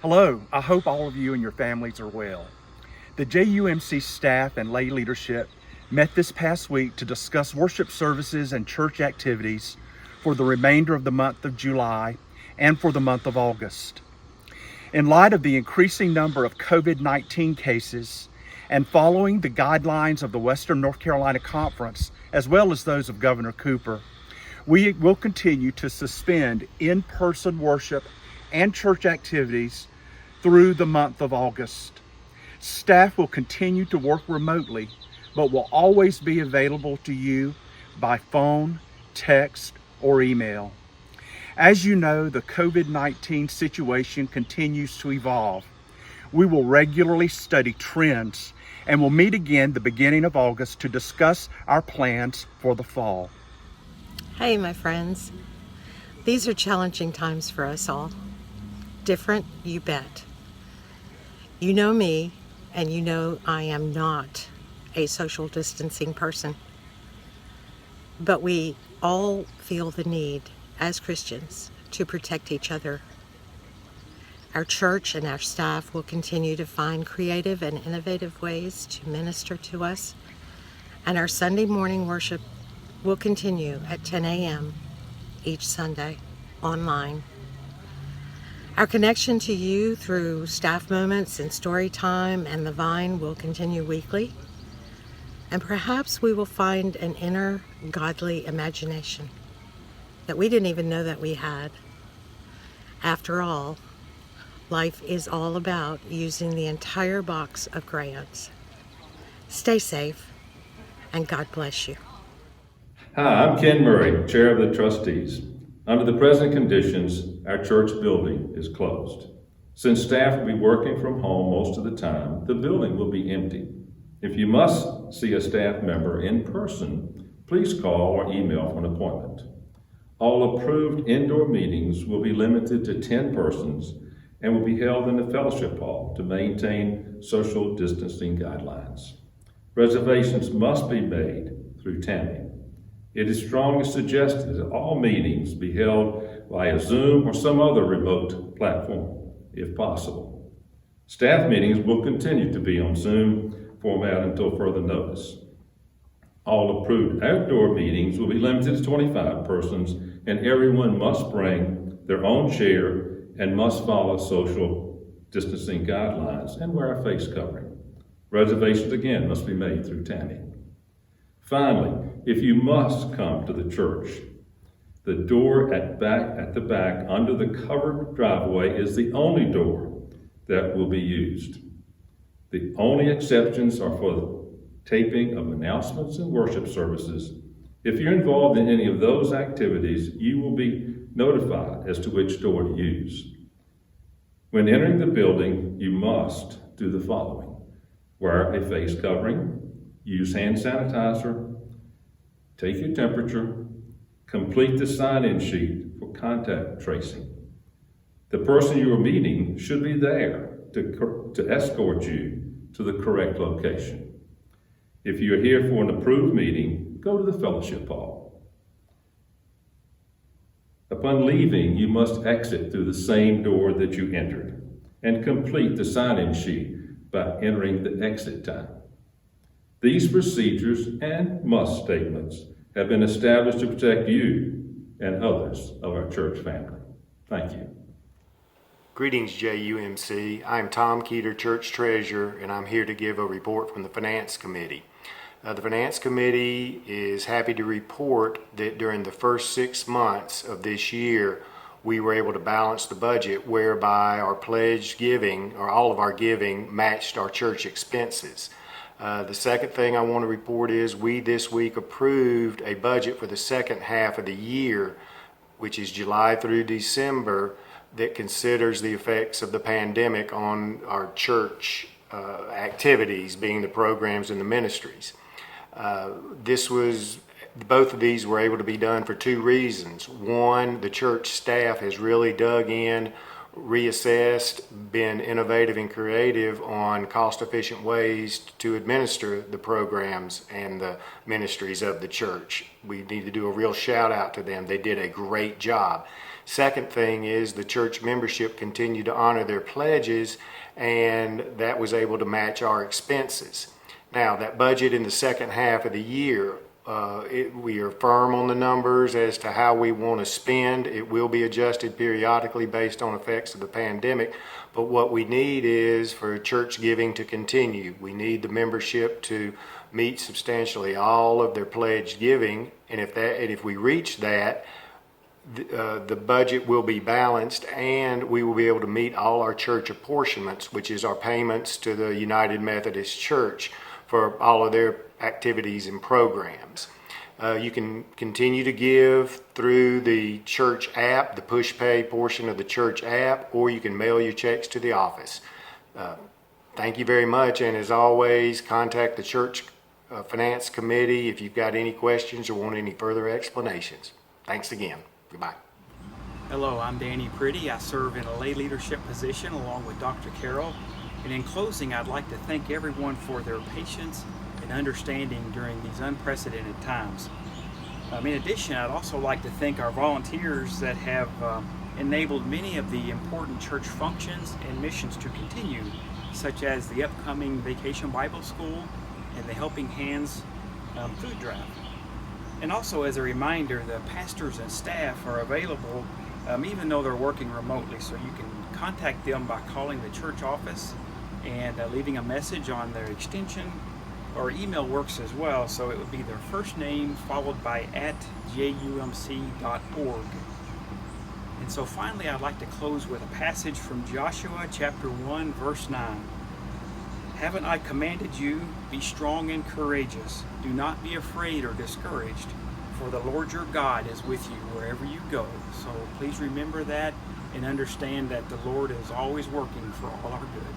Hello, I hope all of you and your families are well. The JUMC staff and lay leadership met this past week to discuss worship services and church activities for the remainder of the month of July and for the month of August. In light of the increasing number of COVID-19 cases and following the guidelines of the Western North Carolina Conference, as well as those of Governor Cooper, we will continue to suspend in-person worship and church activities through the month of August. Staff will continue to work remotely, but will always be available to you by phone, text, or email. As you know, the COVID-19 situation continues to evolve. We will regularly study trends and will meet again the beginning of August to discuss our plans for the fall. Hey, my friends. These are challenging times for us all. Different, you bet. You know me, and you know I am not a social distancing person. But we all feel the need, as Christians, to protect each other. Our church and our staff will continue to find creative and innovative ways to minister to us, and our Sunday morning worship will continue at 10 a.m. each Sunday, online. Our connection to you through staff moments and story time and the Vine will continue weekly. And perhaps we will find an inner godly imagination that we didn't even know that we had. After all, life is all about using the entire box of crayons. Stay safe, and God bless you. Hi, I'm Ken Murray, Chair of the Trustees. Under the present conditions, our church building is closed. Since staff will be working from home most of the time, the building will be empty. If you must see a staff member in person, please call or email for an appointment. All approved indoor meetings will be limited to 10 persons and will be held in the fellowship hall to maintain social distancing guidelines. Reservations must be made through Tammy. It is strongly suggested that all meetings be held via Zoom or some other remote platform, if possible. Staff meetings will continue to be on Zoom format until further notice. All approved outdoor meetings will be limited to 25 persons, and everyone must bring their own chair and must follow social distancing guidelines and wear a face covering. Reservations again must be made through Tammy. Finally, if you must come to the church, the door at the back under the covered driveway is the only door that will be used. The only exceptions are for the taping of announcements and worship services. If you're involved in any of those activities, you will be notified as to which door to use. When entering the building, you must do the following: wear a face covering, use hand sanitizer, take your temperature, complete the sign-in sheet for contact tracing. The person you are meeting should be there to escort you to the correct location. If you're here for an approved meeting, go to the fellowship hall. Upon leaving, you must exit through the same door that you entered and complete the sign-in sheet by entering the exit time. These procedures and must statements have been established to protect you and others of our church family. Thank you. Greetings, JUMC. I'm Tom Keeter, Church Treasurer, and I'm here to give a report from the Finance Committee. The Finance Committee is happy to report that during the first 6 months of this year, we were able to balance the budget whereby our pledged giving, or all of our giving, matched our church expenses. The second thing I want to report is we this week approved a budget for the second half of the year, which is July through December, that considers the effects of the pandemic on our church activities, being the programs and the ministries. Both of these were able to be done for two reasons. One, the church staff has really dug in reassessed, been innovative and creative on cost-efficient ways to administer the programs and the ministries of the church. We need to do a real shout out to them. They did a great job. Second thing is the church membership continued to honor their pledges, and that was able to match our expenses. Now, that budget in the second half of the year, we are firm on the numbers as to how we want to spend. It will be adjusted periodically based on effects of the pandemic, but what we need is for church giving to continue. We need the membership to meet substantially all of their pledged giving, and if we reach that, the budget will be balanced, and we will be able to meet all our church apportionments, which is our payments to the United Methodist Church for all of their activities and programs. You can continue to give through the church app, the push pay portion of the church app, or you can mail your checks to the office. Thank you very much, and as always, contact the church finance committee if you've got any questions or want any further explanations. Thanks again. Goodbye. Hello, I'm Danny Pretty. I serve in a lay leadership position along with Dr. Carroll. And in closing, I'd like to thank everyone for their patience and understanding during these unprecedented times. In addition, I'd also like to thank our volunteers that have enabled many of the important church functions and missions to continue, such as the upcoming Vacation Bible School and the Helping Hands food drive. And also, as a reminder, the pastors and staff are available even though they're working remotely, so you can contact them by calling the church office and leaving a message on their extension, or email works as well, so it would be their first name followed by @jumc.org. And so finally, I'd like to close with a passage from Joshua chapter 1 verse 9. Haven't I commanded you, be strong and courageous, do not be afraid or discouraged, for the Lord your God is with you wherever you go. So please remember that and understand that the Lord is always working for all our good.